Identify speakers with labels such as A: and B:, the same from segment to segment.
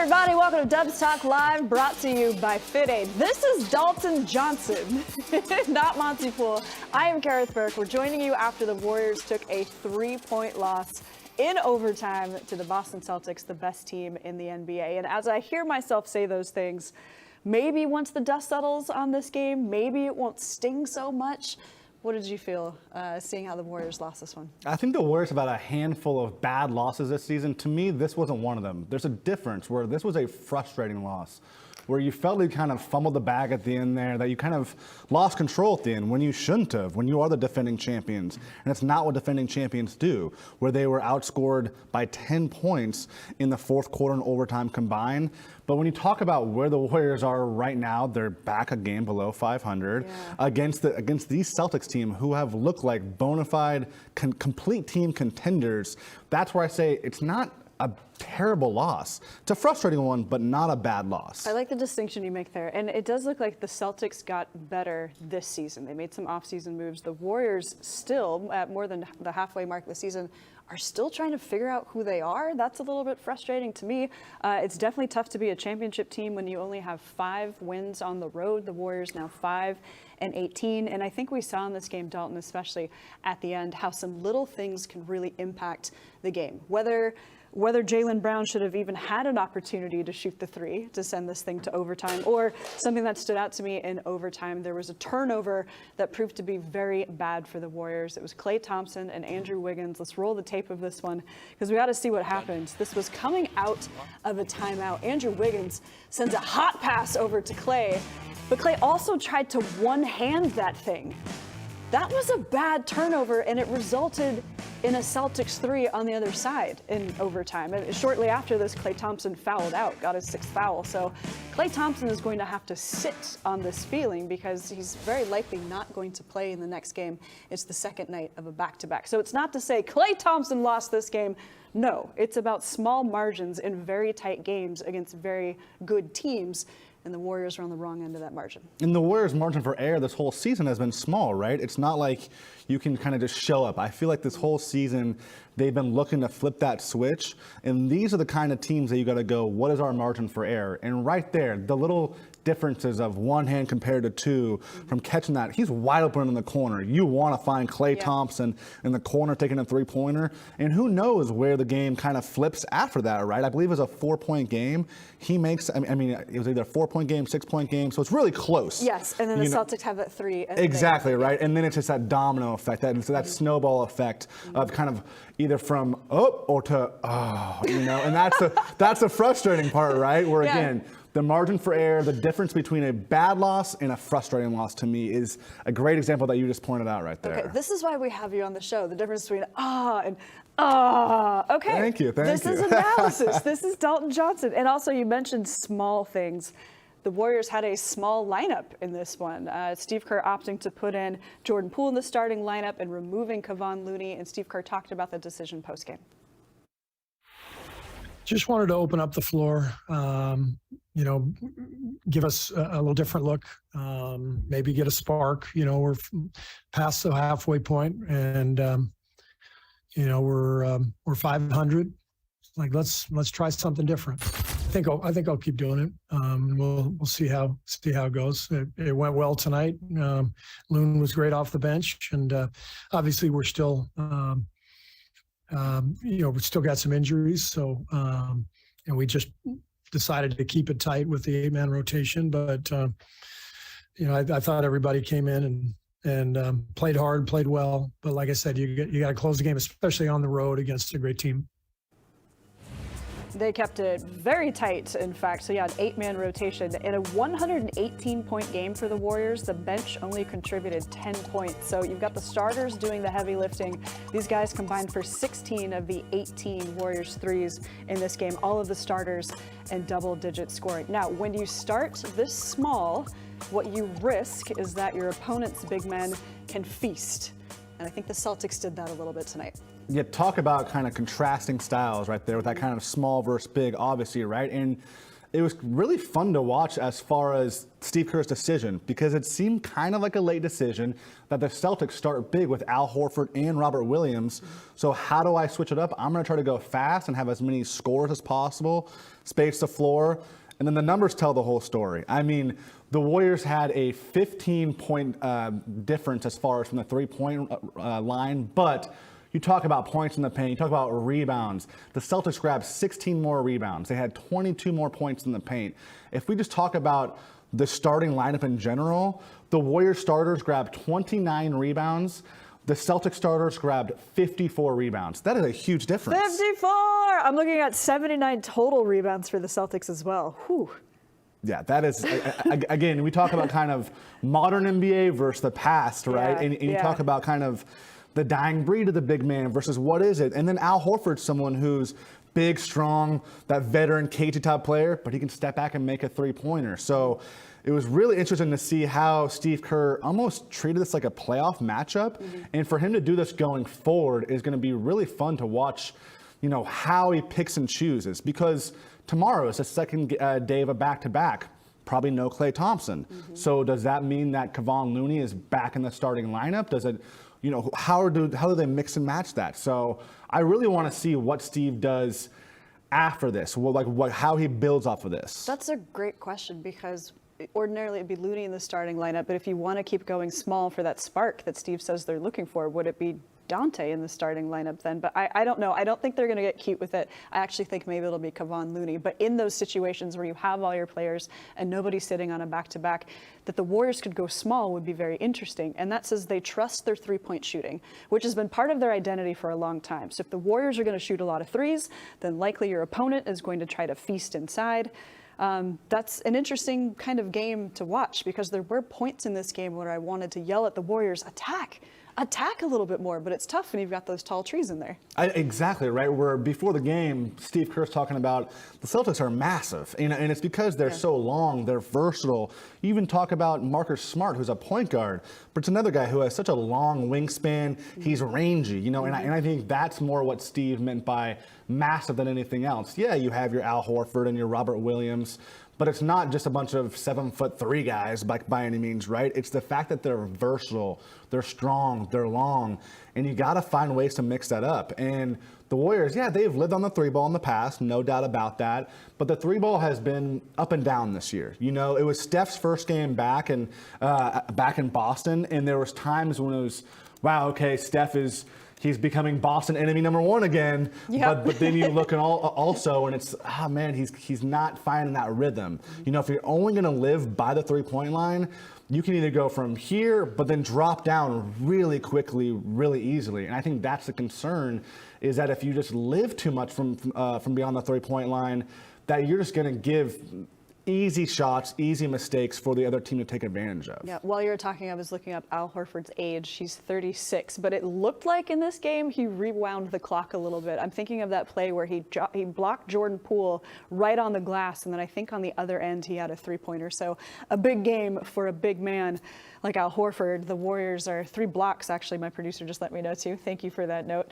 A: everybody, welcome to Dubs Talk Live, brought to you by FitAid. This is Dalton Johnson, not Montepool. I am Kerith Burke. We're joining you after the Warriors took a 3-point loss in overtime to the Boston Celtics, the best team in the NBA. And as I hear myself say those things, maybe once the dust settles on this game, maybe it won't sting so much. What did you feel seeing how the Warriors lost this one?
B: I think the Warriors have had a handful of bad losses this season. To me, this wasn't one of them. There's a difference where this was a frustrating loss, where you felt you kind of fumbled the bag at the end there, that you kind of lost control at the end when you shouldn't have, when you are the defending champions. And it's not what defending champions do, where they were outscored by 10 points in the fourth quarter and overtime combined. But when you talk about where the Warriors are right now, they're back a game below 500 against these Celtics team who have looked like bona fide, complete team contenders. That's where I say it's not a terrible loss. It's a frustrating one, but not a bad loss.
A: I like the distinction you make there. And it does look like the Celtics got better this season. They made some off-season moves. The Warriors still, at more than the halfway mark of the season, are still trying to figure out who they are. That's a little bit frustrating to me. It's definitely tough to be a championship team when you only have 5 wins on the road. The Warriors now 5-18. And I think we saw in this game, Dalton, especially at the end, how some little things can really impact the game. Whether Jaylen Brown should have even had an opportunity to shoot the 3 to send this thing to overtime, or something that stood out to me in overtime, there was a turnover that proved to be very bad for the Warriors. It was Klay Thompson and Andrew Wiggins. Let's roll the tape of this one because we got to see what happened. This was coming out of a timeout. Andrew Wiggins sends a hot pass over to Klay, but Klay also tried to one-hand that thing. That was a bad turnover, and it resulted in a Celtics 3 on the other side in overtime. And shortly after this, Klay Thompson fouled out, got his 6th foul. So Klay Thompson is going to have to sit on this feeling because he's very likely not going to play in the next game. It's the second night of a back-to-back. So it's not to say Klay Thompson lost this game. No, it's about small margins in very tight games against very good teams. And the Warriors are on the wrong end of that margin. And
B: the Warriors' margin for error this whole season has been small, right? It's not like you can kind of just show up. I feel like this whole season they've been looking to flip that switch. And these are the kind of teams that you got to go, what is our margin for error? And right there, the little differences of one hand compared to 2 from catching that. He's wide open in the corner. You want to find Klay Thompson in the corner taking a 3-pointer. And who knows where the game kind of flips after that, right? I believe it was a 4-point game. He makes, I mean, it was either a 4-point game, 6-point game. So it's really close.
A: Yes, and then the Celtics have that 3.
B: Exactly, right? And then it's just that domino effect, that snowball effect of kind of either from up or to, and that's the frustrating part, right? Where again, the margin for error, the difference between a bad loss and a frustrating loss to me is a great example that you just pointed out right there.
A: Okay, this is why we have you on the show, the difference between and okay.
B: Thank you.
A: This is analysis. This is Dalton Johnson. And also you mentioned small things. The Warriors had a small lineup in this one. Steve Kerr opting to put in Jordan Poole in the starting lineup and removing Kevon Looney. And Steve Kerr talked about the decision postgame.
C: Just wanted to open up the floor, give us a little different look, maybe get a spark. We're past the halfway point, and we're 500. Like let's try something different. I think I'll keep doing it. We'll see how it goes. It went well tonight. Loon was great off the bench, and obviously we're still. We still got some injuries, so and we just decided to keep it tight with the 8-man rotation. But I thought everybody came in and played hard, played well. But like I said, you got to close the game, especially on the road against a great team.
A: They kept it very tight, in fact. So, an 8-man rotation. In a 118-point game for the Warriors, the bench only contributed 10 points. So, you've got the starters doing the heavy lifting. These guys combined for 16 of the 18 Warriors threes in this game. All of the starters and double-digit scoring. Now, when you start this small, what you risk is that your opponent's big men can feast. And I think the Celtics did that a little bit tonight.
B: Yeah, talk about kind of contrasting styles right there with that kind of small versus big, obviously, right? And it was really fun to watch as far as Steve Kerr's decision, because it seemed kind of like a late decision that the Celtics start big with Al Horford and Robert Williams. So how do I switch it up? I'm going to try to go fast and have as many scores as possible, space the floor, and then the numbers tell the whole story. I mean, the Warriors had a 15-point difference as far as from the three-point line, but you talk about points in the paint, you talk about rebounds. The Celtics grabbed 16 more rebounds. They had 22 more points in the paint. If we just talk about the starting lineup in general, the Warriors starters grabbed 29 rebounds. The Celtics starters grabbed 54 rebounds. That is a huge difference.
A: 54! I'm looking at 79 total rebounds for the Celtics as well. Whew.
B: Yeah, that is, again, we talk about kind of modern NBA versus the past, right?
A: Yeah,
B: and you talk about kind of the dying breed of the big man versus what is it? And then Al Horford's someone who's big, strong, that veteran cagey type player, but he can step back and make a three-pointer. So it was really interesting to see how Steve Kerr almost treated this like a playoff matchup. And for him to do this going forward is going to be really fun to watch, you know, how he picks and chooses, because tomorrow is the second day of a back-to-back. Probably no Klay Thompson. So does that mean that Kevon Looney is back in the starting lineup? Does it, you know, how do they mix and match that? So I really want to see what Steve does after this. Well, how he builds off of this.
A: That's a great question, because ordinarily it'd be Looney in the starting lineup, but if you want to keep going small for that spark that Steve says they're looking for, would it be Dante in the starting lineup then? But I don't know. I don't think they're going to get cute with it. I actually think maybe it'll be Kevon Looney. But in those situations where you have all your players and nobody's sitting on a back-to-back, that the Warriors could go small would be very interesting. And that says they trust their three-point shooting, which has been part of their identity for a long time. So if the Warriors are going to shoot a lot of threes, then likely your opponent is going to try to feast inside. That's an interesting kind of game to watch, because there were points in this game where I wanted to yell at the Warriors, attack a little bit more, but it's tough when you've got those tall trees in there.
B: Exactly, right? Where before the game, Steve Kerr's talking about the Celtics are massive, and it's because they're so long, they're versatile. You even talk about Marcus Smart, who's a point guard, but it's another guy who has such a long wingspan. He's rangy, you know, and I think that's more what Steve meant by massive than anything else. Yeah, you have your Al Horford and your Robert Williams, but it's not just a bunch of 7'3" guys by any means, right? It's the fact that they're versatile, they're strong, they're long, and you got to find ways to mix that up. And the Warriors, yeah, they've lived on the three ball in the past, no doubt about that. But the three ball has been up and down this year. You know, it was Steph's first game back in Boston, and there was times when it was, wow, okay, he's becoming Boston enemy number one again.
A: Yep.
B: But then you look and also, and it's, man, he's not finding that rhythm. You know, if you're only going to live by the three-point line, you can either go from here, but then drop down really quickly, really easily. And I think that's the concern, is that if you just live too much from beyond the three-point line, that you're just going to give easy shots, easy mistakes for the other team to take advantage of.
A: Yeah, while you were talking, I was looking up Al Horford's age. He's 36, but it looked like in this game he rewound the clock a little bit. I'm thinking of that play where he blocked Jordan Poole right on the glass, and then I think on the other end he had a three-pointer. So a big game for a big man like Al Horford. The Warriors are 3 blocks, actually. My producer just let me know too. Thank you for that note.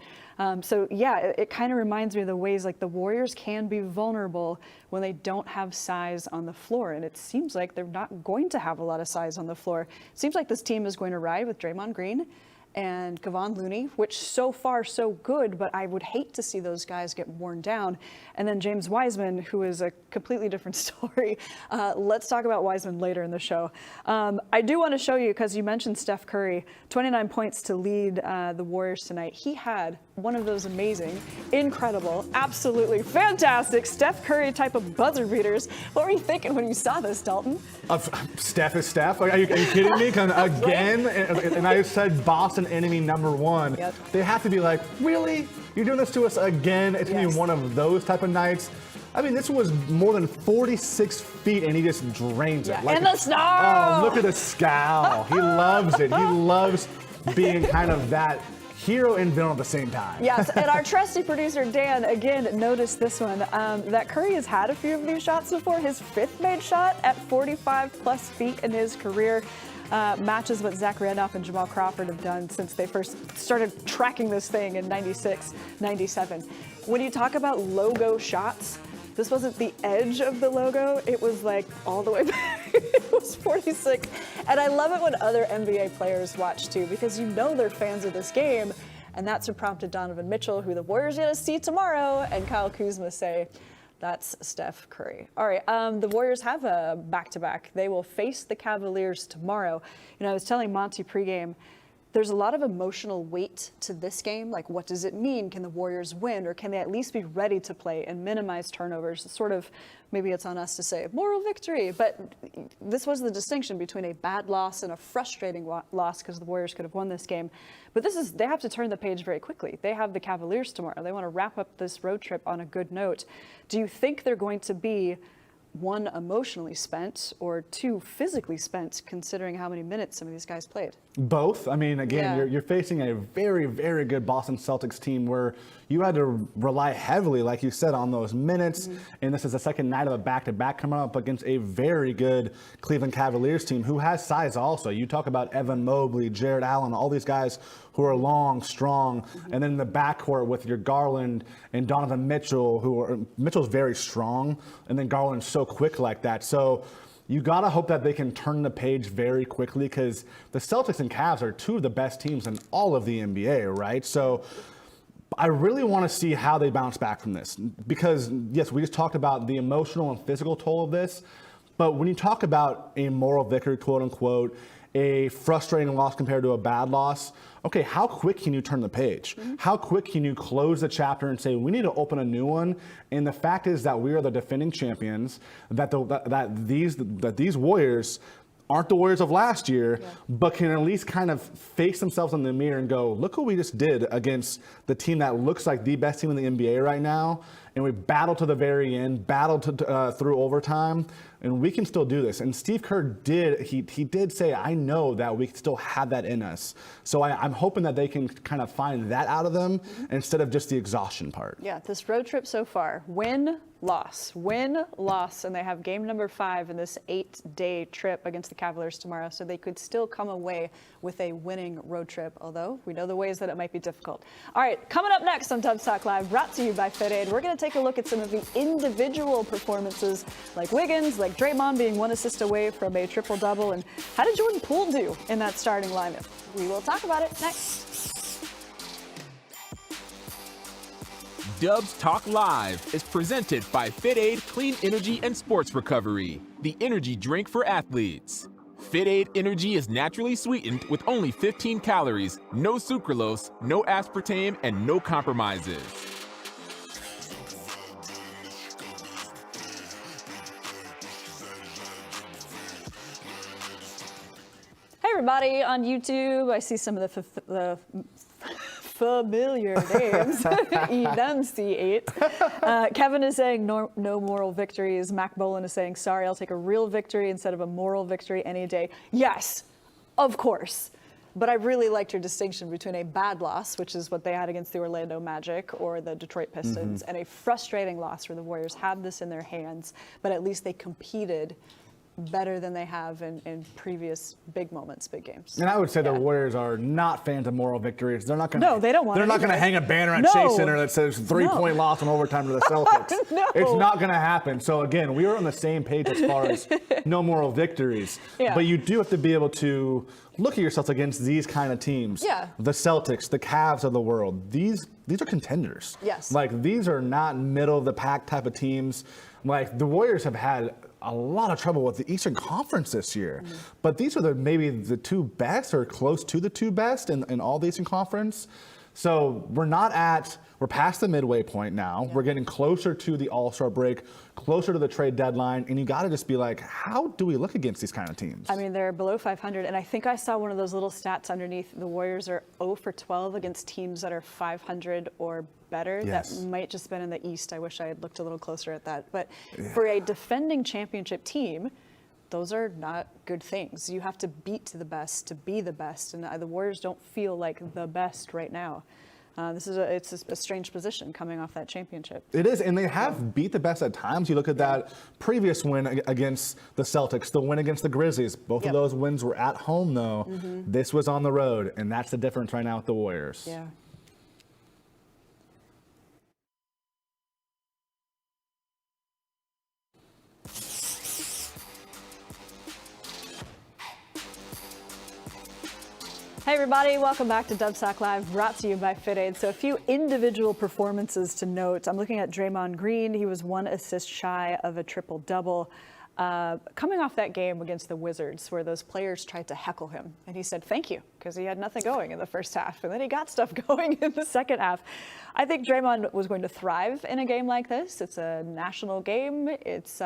A: So yeah, it kind of reminds me of the ways like the Warriors can be vulnerable when they don't have size on the floor. And it seems like they're not going to have a lot of size on the floor. It seems like this team is going to ride with Draymond Green and Kevon Looney, which so far so good, but I would hate to see those guys get worn down. And then James Wiseman, who is a completely different story. Let's talk about Wiseman later in the show. I do want to show you, because you mentioned Steph Curry, 29 points to lead the Warriors tonight. He had one of those amazing, incredible, absolutely fantastic Steph Curry type of buzzer beaters. What were you thinking when you saw this, Dalton?
B: Steph is Steph. Are you kidding me? Again, and I said Boston enemy number one.
A: Yep.
B: They have to be like, really? You're doing this to us again? It's going to be one of those type of nights. I mean, this was more than 46 feet, and he just drains it.
A: Like in the snow!
B: Oh, look at the scowl. He loves it. He loves being kind of that hero and villain at the same time.
A: Yes, and our trusty producer, Dan, again, noticed this one, that Curry has had a few of these shots before. His 5th made shot at 45-plus feet in his career. Matches what Zach Randolph and Jamal Crawford have done since they first started tracking this thing in 96, 97. When you talk about logo shots, this wasn't the edge of the logo. It was like all the way back. It was 46. And I love it when other NBA players watch too, because you know they're fans of this game. And that's what prompted Donovan Mitchell, who the Warriors are going to see tomorrow, and Kyle Kuzma say, that's Steph Curry. All right, the Warriors have a back-to-back. They will face the Cavaliers tomorrow. I was telling Monty pregame, there's a lot of emotional weight to this game. Like, what does it mean? Can the Warriors win, or can they at least be ready to play and minimize turnovers? Sort of, maybe it's on us to say moral victory, but this was the distinction between a bad loss and a frustrating loss, because the Warriors could have won this game. But they have to turn the page very quickly. They have the Cavaliers tomorrow. They want to wrap up this road trip on a good note. Do you think they're going to be, one, emotionally spent, or two, physically spent, considering how many minutes some of these guys played?
B: Both. I mean, again, you're facing a very, very good Boston Celtics team where you had to rely heavily, like you said, on those minutes. And this is the second night of a back-to-back coming up against a very good Cleveland Cavaliers team who has size also. You talk about Evan Mobley, Jared Allen, all these guys who are long, strong. And then in the backcourt with your Garland and Donovan Mitchell, Mitchell's very strong, and then Garland's so quick like that. So you got to hope that they can turn the page very quickly, because the Celtics and Cavs are two of the best teams in all of the NBA, right? So I really want to see how they bounce back from this, because, yes, we just talked about the emotional and physical toll of this, but when you talk about a moral victory, quote unquote, a frustrating loss compared to a bad loss, okay, how quick can you turn the page? How quick can you close the chapter and say, we need to open a new one? And the fact is that we are the defending champions, that these Warriors aren't the Warriors of last year, but can at least kind of face themselves in the mirror and go, look what we just did against the team that looks like the best team in the NBA right now. And we battled to the very end, battled through overtime, and we can still do this. And Steve Kerr did say, I know that we still have that in us. So I'm hoping that they can kind of find that out of them instead of just the exhaustion part.
A: Yeah, this road trip so far, win, loss, and they have game number 5 in this 8-day trip against the Cavaliers tomorrow. So they could still come away with a winning road trip, although we know the ways that it might be difficult. All right, coming up next on Dubs Talk Live, brought to you by FitAid, we're going to take a look at some of the individual performances, like Wiggins, like Draymond being 1 assist away from a triple-double, and how did Jordan Poole do in that starting lineup? We will talk about it next.
D: Dubs Talk Live is presented by FitAid Clean Energy and Sports Recovery, the energy drink for athletes. FitAid Energy is naturally sweetened with only 15 calories, no sucralose, no aspartame, and no compromises.
A: Hey everybody on YouTube, I see some of the familiar names. Enunciate. Kevin is saying no moral victories. Mac Bolan is saying, sorry, I'll take a real victory instead of a moral victory any day. Yes, of course. But I really liked your distinction between a bad loss, which is what they had against the Orlando Magic or the Detroit Pistons, and a frustrating loss where the Warriors had this in their hands, but at least they competed better than they have in previous big moments, big games.
B: And I would say the Warriors are not fans of moral victories. They're not going to.
A: No, they don't want.
B: They're not going to hang a banner at Chase Center that says 3-point loss in overtime to the Celtics.
A: No.
B: It's not going to happen. So again, we are on the same page as far as no moral victories.
A: Yeah.
B: But you do have to be able to look at yourselves against these kind of teams.
A: Yeah.
B: The Celtics, the Cavs of the world. These are contenders.
A: Yes.
B: Like, these are not middle of the pack type of teams. Like, the Warriors have had a lot of trouble with the Eastern Conference this year. But these are maybe the 2 best or close to the 2 best in all the Eastern Conference. So we're past the midway point now. We're getting closer to the All-Star break, closer to the trade deadline, and you got to just be like, how do we look against these kind of teams?
A: I mean, they're below 500, and I think I saw one of those little stats underneath. The Warriors are 0 for 12 against teams that are 500 or better.
B: Yes.
A: That might just been in the East. I wish I had looked a little closer at that. But for a defending championship team, those are not good things. You have to beat the best to be the best, and the Warriors don't feel like the best right now. It's a strange position coming off that championship.
B: It is, and they have beat the best at times. You look at that previous win against the Celtics, the win against the Grizzlies. Both of those wins were at home, though. This was on the road, and that's the difference right now with the Warriors.
A: Yeah. Hey everybody, welcome back to Dubs Talk Live, brought to you by Fit Aid. So a few individual performances to note. I'm looking at Draymond Green. He was 1 assist shy of a triple-double. Coming off that game against the Wizards where those players tried to heckle him. And he said thank you because he had nothing going in the first half. And then he got stuff going in the second half. I think Draymond was going to thrive in a game like this. It's a national game. It's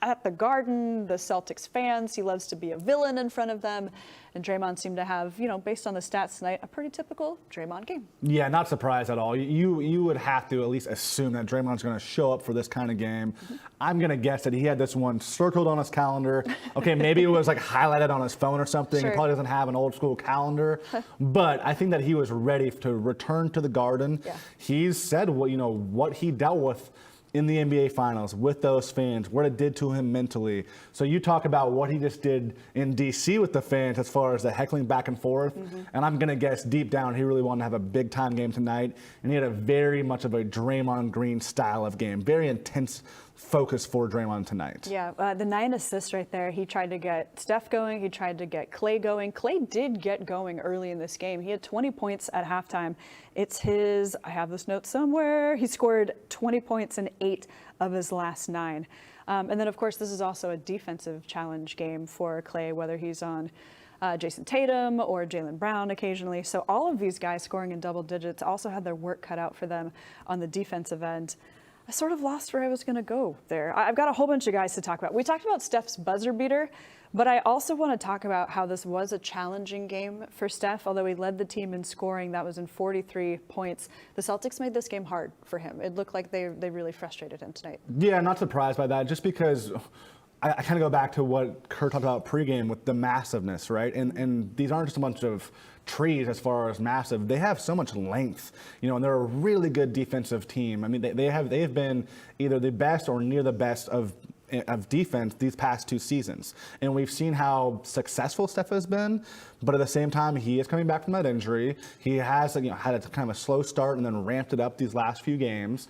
A: at the Garden, the Celtics fans. He loves to be a villain in front of them. And Draymond seemed to have, based on the stats tonight, a pretty typical Draymond game. Yeah,
B: not surprised at all. You would have to at least assume that Draymond's going to show up for this kind of game. Mm-hmm. I'm going to guess that he had this one circled on his calendar. Okay, maybe it was like highlighted on his phone or something. Sure. He probably doesn't have an old school calendar. But I think that he was ready to return to the Garden. Yeah. He's said what he dealt with in the NBA Finals with those fans, what it did to him mentally. So you talk about what he just did in D.C. with the fans as far as the heckling back and forth. Mm-hmm. And I'm going to guess deep down he really wanted to have a big-time game tonight. And he had a very much of a Draymond Green style of game, very intense focus for Draymond tonight. Yeah,
A: the 9 assists right there. He tried to get Steph going. He tried to get Clay going. Clay did get going early in this game. He had 20 points at halftime. It's his, I have this note somewhere, he scored 20 points in 8 of his last 9. And then, of course, this is also a defensive challenge game for Clay, whether he's on Jason Tatum or Jaylen Brown occasionally. So all of these guys scoring in double digits also had their work cut out for them on the defensive end. I sort of lost where I was going to go there. I've got a whole bunch of guys to talk about. We talked about Steph's buzzer beater, but I also want to talk about how this was a challenging game for Steph. Although he led the team in scoring, that was in 43 points. The Celtics made this game hard for him. It looked like they really frustrated him tonight.
B: Yeah, not surprised by that, just because I kind of go back to what Kerith talked about pregame with the massiveness, right? And these aren't just a bunch of trees as far as massive. They have so much length, and they're a really good defensive team. I mean, they have been either the best or near the best of defense these past 2 seasons. And we've seen how successful Steph has been, but at the same time, he is coming back from that injury. He has had a kind of a slow start and then ramped it up these last few games.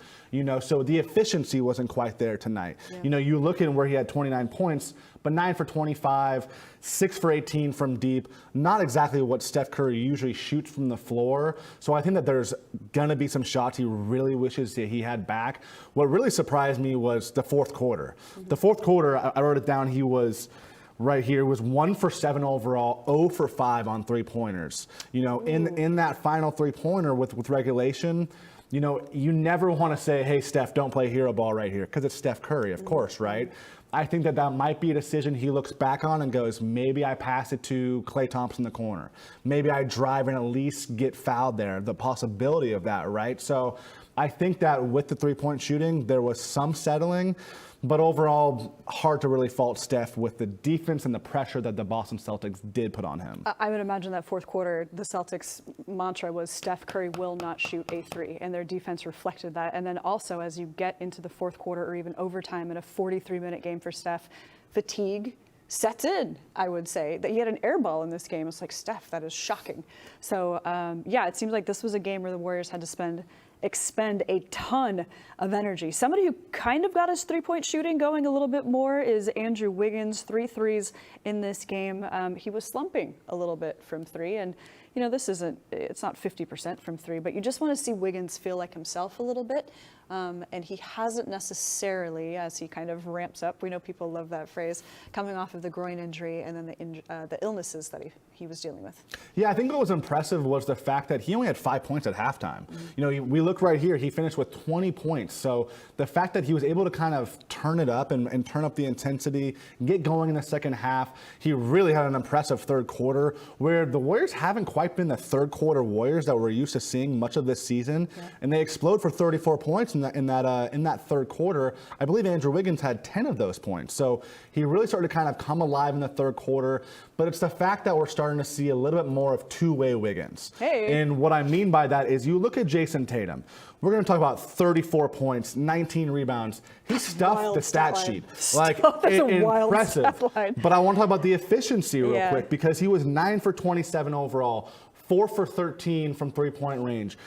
B: So the efficiency wasn't quite there tonight. Yeah. You look at where he had 29 points, but 9 for 25, 6 for 18 from deep. Not exactly what Steph Curry usually shoots from the floor. So I think that there's going to be some shots he really wishes that he had back. What really surprised me was the fourth quarter. Mm-hmm. The fourth quarter, I wrote it down, he was right here, was 1 for 7 overall, 0 for 5 on 3-pointers. In that final 3-pointer with regulation, you never want to say, hey, Steph, don't play hero ball right here, because it's Steph Curry, of course, right? I think that might be a decision he looks back on and goes, maybe I pass it to Klay Thompson in the corner. Maybe I drive and at least get fouled there, the possibility of that, right? So I think that with the 3-point shooting, there was some settling. But overall, hard to really fault Steph with the defense and the pressure that the Boston Celtics did put on him.
A: I would imagine that fourth quarter, the Celtics' mantra was Steph Curry will not shoot a 3, and their defense reflected that. And then also, as you get into the fourth quarter or even overtime in a 43-minute game for Steph, fatigue sets in, I would say. That he had an air ball in this game. It's like, Steph, that is shocking. So, it seems like this was a game where the Warriors had to expend a ton of energy. Somebody who kind of got his 3-point shooting going a little bit more is Andrew Wiggins. 3 threes in this game. He was slumping a little bit from 3, and it's not 50% from 3, but you just want to see Wiggins feel like himself a little bit. And he hasn't necessarily, as he kind of ramps up, we know people love that phrase, coming off of the groin injury and then the illnesses that he was dealing with.
B: Yeah, I think what was impressive was the fact that he only had 5 points at halftime. Mm-hmm. We look right here, he finished with 20 points. So the fact that he was able to kind of turn it up and turn up the intensity, get going in the second half, he really had an impressive third quarter where the Warriors haven't quite been the third quarter Warriors that we're used to seeing much of this season. Yeah. And they explode for 34 points in that third quarter. I believe Andrew Wiggins had 10 of those points. So he really started to kind of come alive in the third quarter. But it's the fact that we're starting to see a little bit more of two-way Wiggins.
A: Hey.
B: And what I mean by that is you look at Jason Tatum. We're going to talk about 34 points, 19 rebounds. He stuffed the stat sheet. Impressive. But I want to talk about the efficiency real quick, because he was 9 for 27 overall, 4 for 13 from 3-point range.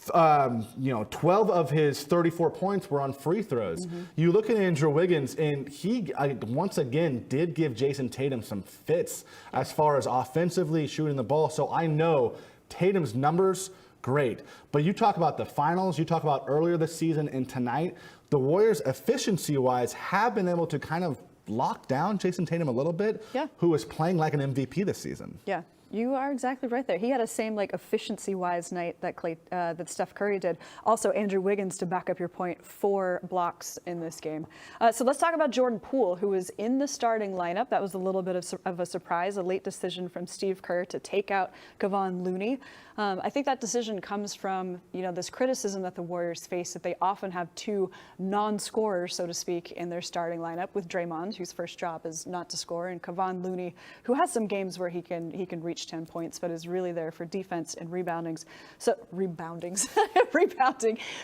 B: 12 of his 34 points were on free throws. You look at Andrew Wiggins, and he once again did give Jason Tatum some fits as far as offensively shooting the ball. So I know Tatum's numbers, great. But you talk about the finals, you talk about earlier this season and tonight, the Warriors efficiency-wise have been able to kind of lock down Jason Tatum a little bit, who is playing like an MVP this season.
A: Yeah. You are exactly right there. He had a same efficiency-wise night that that Steph Curry did. Also, Andrew Wiggins, to back up your point, 4 blocks in this game. So let's talk about Jordan Poole, who was in the starting lineup. That was a little bit of a surprise, a late decision from Steve Kerr to take out Kevon Looney. I think that decision comes from this criticism that the Warriors face, that they often have 2 non-scorers, so to speak, in their starting lineup, with Draymond, whose first job is not to score, and Kevon Looney, who has some games where he can reach 10 points, but is really there for defense and rebounding. So rebounding.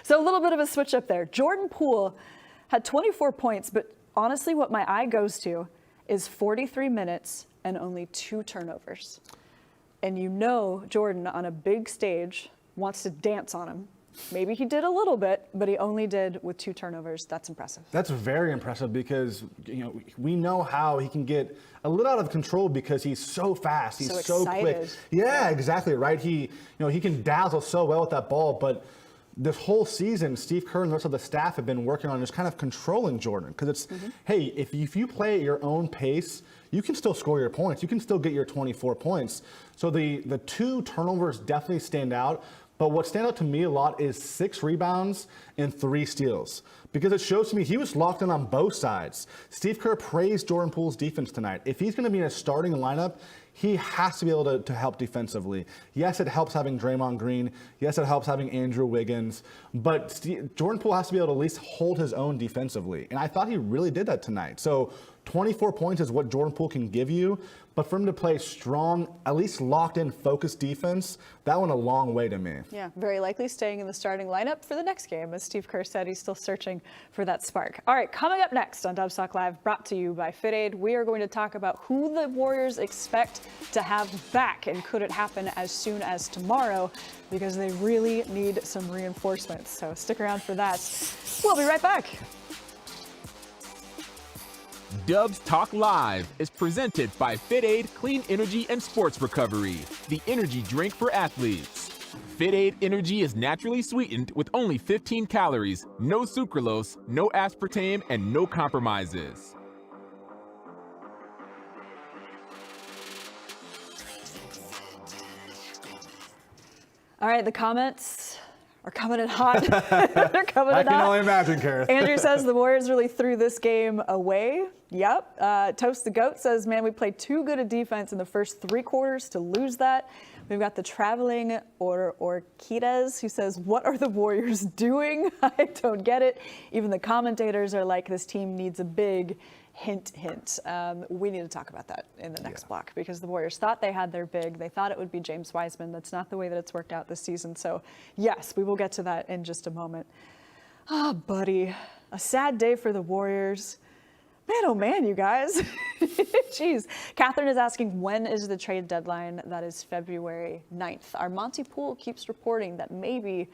A: So a little bit of a switch up there. Jordan Poole had 24 points, but honestly, what my eye goes to is 43 minutes and only 2 turnovers. And Jordan on a big stage wants to dance on him. Maybe he did a little bit, but he only did with 2 turnovers. That's impressive.
B: That's very impressive because we know how he can get a little out of control because he's so fast. He's so quick. Yeah, exactly right. He can dazzle so well with that ball, but this whole season, Steve Kerr and the rest of the staff have been working on just kind of controlling Jordan, because it's, hey, if you play at your own pace, you can still score your points. You can still get your 24 points. So the 2 turnovers definitely stand out. But what stands out to me a lot is 6 rebounds and 3 steals, because it shows to me he was locked in on both sides. Steve Kerr praised Jordan Poole's defense tonight. If he's going to be in a starting lineup, he has to be able to help defensively. Yes, it helps having Draymond Green. Yes, it helps having Andrew Wiggins. But Jordan Poole has to be able to at least hold his own defensively. And I thought he really did that tonight. So 24 points is what Jordan Poole can give you. But for him to play strong, at least locked in, focused defense, that went a long way to me.
A: Yeah, very likely staying in the starting lineup for the next game. As Steve Kerr said, he's still searching for that spark. All right, coming up next on Dubs Talk Live, brought to you by Fit Aid, we are going to talk about who the Warriors expect to have back, and could it happen as soon as tomorrow, because they really need some reinforcements. So stick around for that. We'll be right back.
D: Dubs Talk Live is presented by Fit Aid Clean Energy and Sports Recovery, the energy drink for athletes. Fit Aid Energy is naturally sweetened with only 15 calories, no sucralose, no aspartame, and no compromises.
A: All right, the comments are coming in hot. They're coming in hot.
B: I can only imagine, Kerith.
A: Andrew says the Warriors really threw this game away. Yep. Toast the Goat says, man, we played too good a defense in the first 3 quarters to lose that. We've got the traveling Orquitas, who says, what are the Warriors doing? I don't get it. Even the commentators are like, this team needs a big hint. We need to talk about that in the next block, because the Warriors thought they had their big. They thought it would be James Wiseman. That's not the way that it's worked out this season. So, yes, we will get to that in just a moment. Ah, buddy, a sad day for the Warriors. Man, oh man, you guys. Jeez. Catherine is asking, when is the trade deadline? That is February 9th. Our Monty Poole keeps reporting that maybe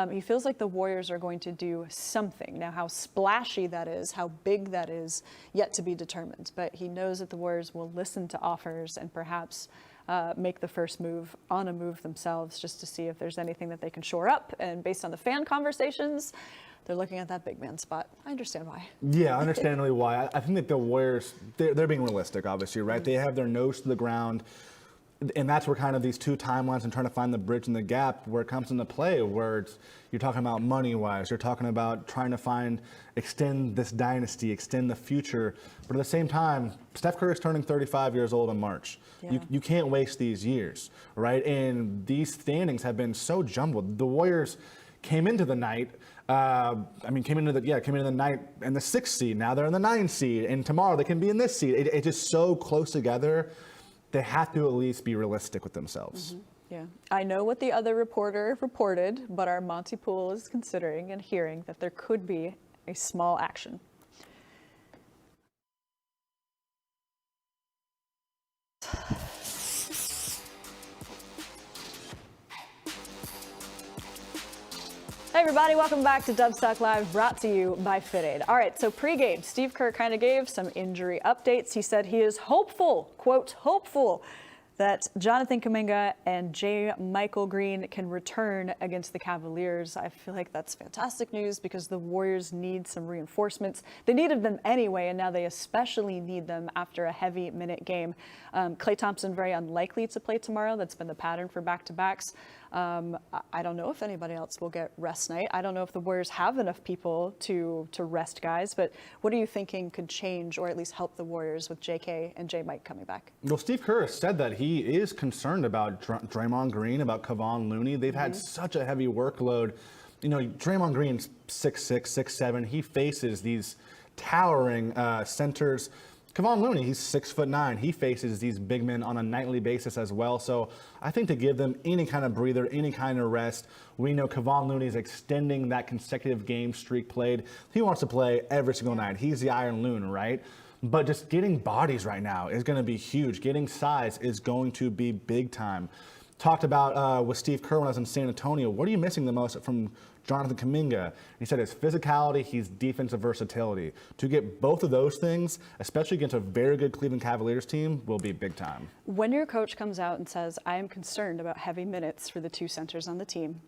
A: he feels like the Warriors are going to do something. Now, how splashy that is, how big that is, yet to be determined. But he knows that the Warriors will listen to offers and perhaps make the first move on a move themselves, just to see if there's anything that they can shore up. And based on the fan conversations, they're looking at that big man spot. I understand why.
B: Yeah, understandably why. I think that the Warriors, they're being realistic, obviously, right? They have their nose to the ground. And that's where kind of these 2 timelines and trying to find the bridge and the gap where it comes into play, where you're talking about money-wise, you're talking about trying to extend this dynasty, extend the future. But at the same time, Steph Curry is turning 35 years old in March. Yeah. You can't waste these years, right? And these standings have been so jumbled. The Warriors came into the night, came into the night in the 6th seed. Now they're in the 9th seed, and tomorrow they can be in this seed. It's just so close together. They have to at least be realistic with themselves.
A: Mm-hmm. Yeah, I know what the other reporter reported, but our Monty Poole is considering and hearing that there could be a small action. Hey everybody, welcome back to Dubs Talk Live, brought to you by FitAid. All right, so pregame, Steve Kerr kind of gave some injury updates. He said he is hopeful, quote, hopeful, that Jonathan Kuminga and J. Michael Green can return against the Cavaliers. I feel like that's fantastic news because the Warriors need some reinforcements. They needed them anyway, and now they especially need them after a heavy minute game. Klay Thompson, very unlikely to play tomorrow. That's been the pattern for back-to-backs. I don't know if anybody else will get rest night. I don't know if the Warriors have enough people to rest guys, but what are you thinking could change or at least help the Warriors with JK and J. Mike coming back?
B: Well, Steve Kerr said that he is concerned about Draymond Green, about Kevon Looney. They've had such a heavy workload. You know, Draymond Green's 6'6", 6'7". He faces these towering centers. Kevon Looney, he's 6'9". He faces these big men on a nightly basis as well. So I think to give them any kind of breather, any kind of rest, we know Kevon Looney is extending that consecutive game streak played. He wants to play every single night. He's the Iron Loon, right? But just getting bodies right now is going to be huge. Getting size is going to be big time. Talked about with Steve Kerr when I was in San Antonio, what are you missing the most from Jonathan Kuminga? He said his physicality, his defensive versatility. To get both of those things, especially against a very good Cleveland Cavaliers team, will be big time.
A: When your coach comes out and says, I am concerned about heavy minutes for the two centers on the team,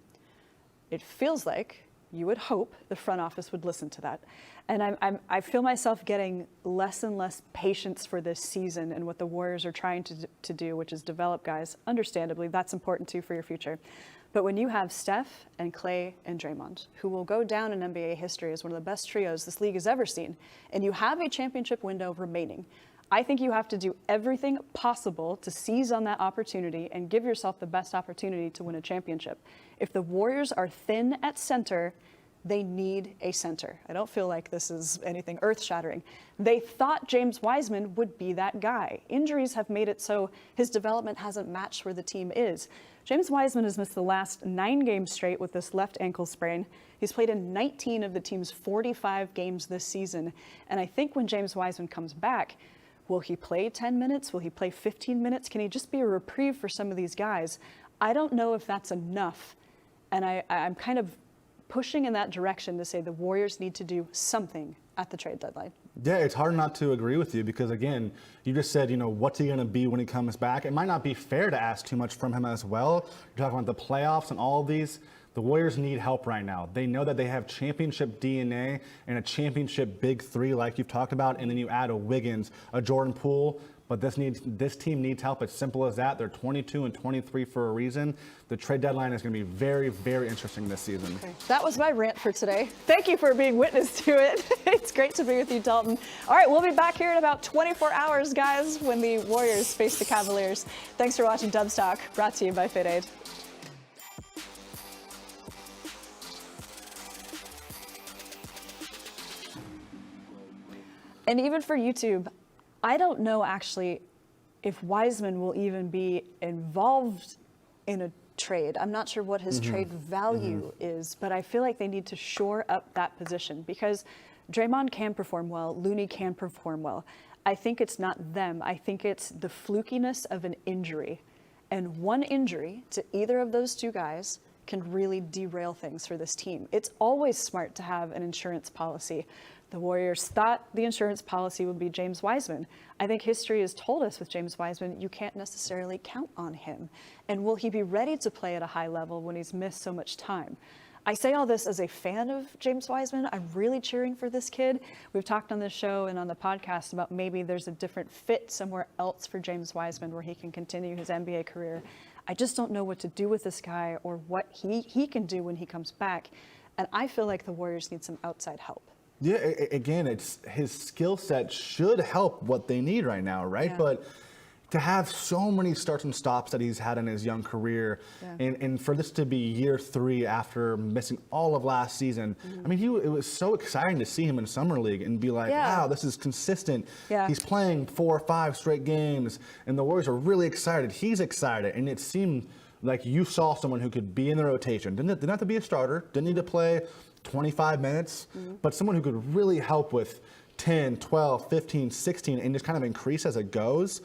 A: it feels like you would hope the front office would listen to that. And I feel myself getting less and less patience for this season and what the Warriors are trying to do, which is develop guys. Understandably, that's important too for your future. But when you have Steph and Klay and Draymond, who will go down in NBA history as one of the best trios this league has ever seen, and you have a championship window remaining, I think you have to do everything possible to seize on that opportunity and give yourself the best opportunity to win a championship. If the Warriors are thin at center, they need a center. I don't feel like this is anything earth-shattering. They thought James Wiseman would be that guy. Injuries have made it so his development hasn't matched where the team is. James Wiseman has missed the last 9 games straight with this left ankle sprain. He's played in 19 of the team's 45 games this season. And I think when James Wiseman comes back, will he play 10 minutes? Will he play 15 minutes? Can he just be a reprieve for some of these guys? I don't know if that's enough. And I'm kind of pushing in that direction to say the Warriors need to do something at the trade deadline.
B: Yeah, it's hard not to agree with you because, again, you just said, you know, what's he going to be when he comes back? It might not be fair to ask too much from him as well. You're talking about the playoffs and all of these. The Warriors need help right now. They know that they have championship DNA and a championship big three like you've talked about, and then you add a Wiggins, a Jordan Poole. But this team needs help. It's simple as that. They're 22 and 23 for a reason. The trade deadline is going to be very, very interesting this season.
A: Okay. That was my rant for today. Thank you for being witness to it. It's great to be with you, Dalton. All right, we'll be back here in about 24 hours, guys, when the Warriors face the Cavaliers. Thanks for watching Dubs Talk, brought to you by FitAid. And even for YouTube, I don't know actually if Wiseman will even be involved in a trade. I'm not sure what his trade value is, but I feel like they need to shore up that position because Draymond can perform well, Looney can perform well. I think it's not them. I think it's the flukiness of an injury. And one injury to either of those two guys can really derail things for this team. It's always smart to have an insurance policy. The Warriors thought the insurance policy would be James Wiseman. I think history has told us with James Wiseman, you can't necessarily count on him. And will he be ready to play at a high level when he's missed so much time? I say all this as a fan of James Wiseman. I'm really cheering for this kid. We've talked on this show and on the podcast about maybe there's a different fit somewhere else for James Wiseman where he can continue his NBA career. I just don't know what to do with this guy or what he can do when he comes back. And I feel like the Warriors need some outside help.
B: Yeah, again, it's his skill set should help what they need right now, right?
A: Yeah.
B: But to have so many starts and stops that he's had in his young career, and for this to be year 3 after missing all of last season, I mean, it was so exciting to see him in Summer League and be like, wow, this is consistent.
A: Yeah.
B: He's playing 4 or 5 straight games, and the Warriors are really excited. He's excited, and it seemed like you saw someone who could be in the rotation. Didn't have to be a starter, didn't need to play 25 minutes, but someone who could really help with 10, 12, 15, 16, and just kind of increase as it goes.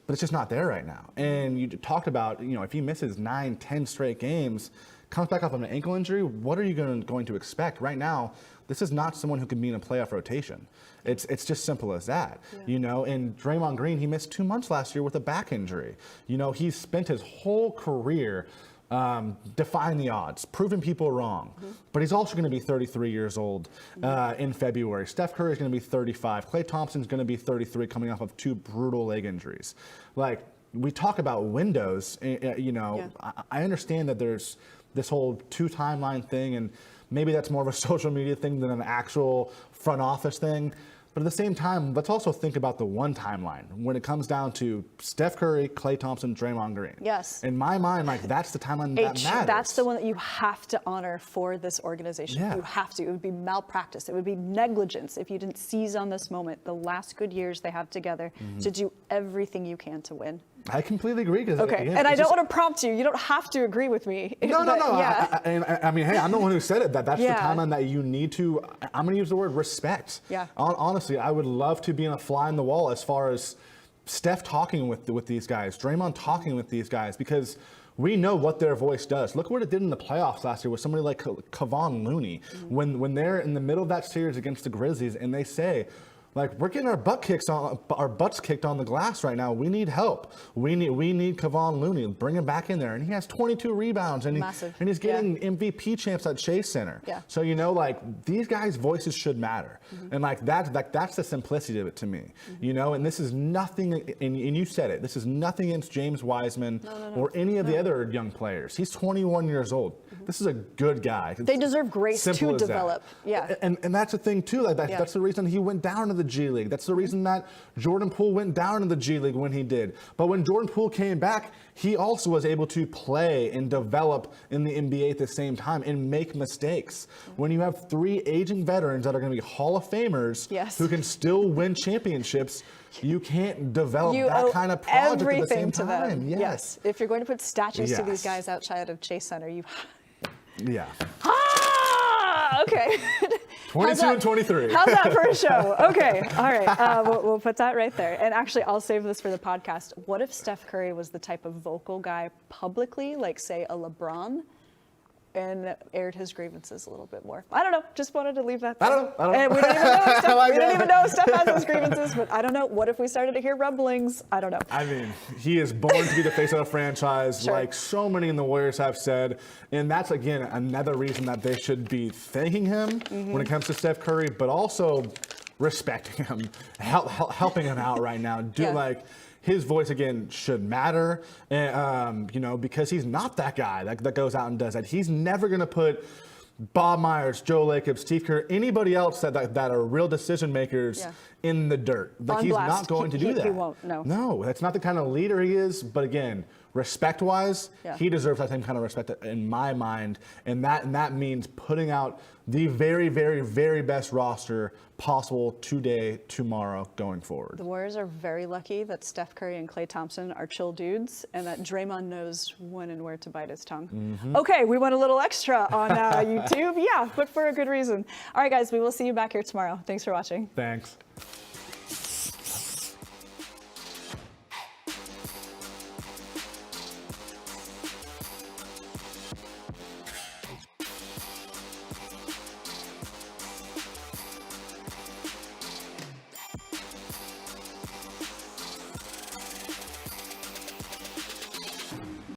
B: but it's just not there right now. And you talked about, if he misses 9, 10 straight games, comes back off of an ankle injury, what are you going to expect? Right now, this is not someone who can be in a playoff rotation. It's just simple as that. And Draymond Green, he missed 2 months last year with a back injury. He's spent his whole career defying the odds, proving people wrong. But he's also going to be 33 years old in February. Steph Curry is going to be 35. Klay Thompson's going to be 33, coming off of 2 brutal leg injuries. Like, we talk about windows, I understand that there's this whole 2 timeline thing, and maybe that's more of a social media thing than an actual front office thing. But at the same time, let's also think about the 1 timeline when it comes down to Steph Curry, Klay Thompson, Draymond Green.
A: Yes.
B: In my mind, that's the timeline that matters.
A: That's the one that you have to honor for this organization.
B: Yeah.
A: You have to. It would be malpractice. It would be negligence if you didn't seize on this moment, the last good years they have together, to do everything you can to win.
B: I completely agree.
A: Okay, and I don't want to prompt you. You don't have to agree with me.
B: No.
A: Yeah.
B: I mean, hey, I'm the one who said it. That's the
A: Yeah.
B: timeline that you need to. I'm going to use the word respect.
A: Yeah.
B: Honestly, I would love to be in a fly in the wall as far as Steph talking with these guys, Draymond talking with these guys, because we know what their voice does. Look what it did in the playoffs last year with somebody like Kevon Looney. When they're in the middle of that series against the Grizzlies and they say, like, we're getting our butts kicked on the glass right now. We need help. We need Kevon Looney. Bring him back in there. And he has 22 rebounds. And he's getting MVP champs at Chase Center.
A: Yeah.
B: So, these guys' voices should matter. And that's the simplicity of it to me. And this is nothing, and you said it, this is nothing against James Wiseman or any of the other young players. He's 21 years old. This is a good guy.
A: They deserve grace to develop. Yeah.
B: And that's the thing too. That's the reason he went down to the G League. That's the reason that Jordan Poole went down to the G League when he did. But when Jordan Poole came back, he also was able to play and develop in the NBA at the same time and make mistakes. When you have 3 aging veterans that are going to be Hall of Famers who can still win championships, you can't develop that kind of project at the same time.
A: Yes. If you're going to put statues to these guys outside of Chase Center,
B: Yeah.
A: Okay.
B: 22 and 23.
A: How's that for a show? Okay. All right. We'll put that right there. And actually, I'll save this for the podcast. What if Steph Curry was the type of vocal guy publicly, like, say, a LeBron, and aired his grievances a little bit more? I don't know. Just wanted to leave that there.
B: I don't know.
A: And we don't even know if Steph has his grievances, but I don't know. What if we started to hear rumblings? I don't know.
B: I mean, he is born to be the face of the franchise, like so many in the Warriors have said. And that's, again, another reason that they should be thanking him when it comes to Steph Curry, but also respecting him, helping him out right now. His voice, again, should matter, and, because he's not that guy that goes out and does that. He's never going to put Bob Myers, Joe Lacob, Steve Kerr, anybody else that are real decision makers in the dirt. He's not going to do that.
A: He won't, no.
B: No, that's not the kind of leader he is. But again, respect-wise, he deserves that same kind of respect in my mind. And that means putting out the very, very, very best roster possible today, tomorrow, going forward.
A: The Warriors are very lucky that Steph Curry and Klay Thompson are chill dudes, and that Draymond knows when and where to bite his tongue. Okay, we went a little extra on YouTube. Yeah, but for a good reason. All right, guys, we will see you back here tomorrow. Thanks for watching.
B: Thanks.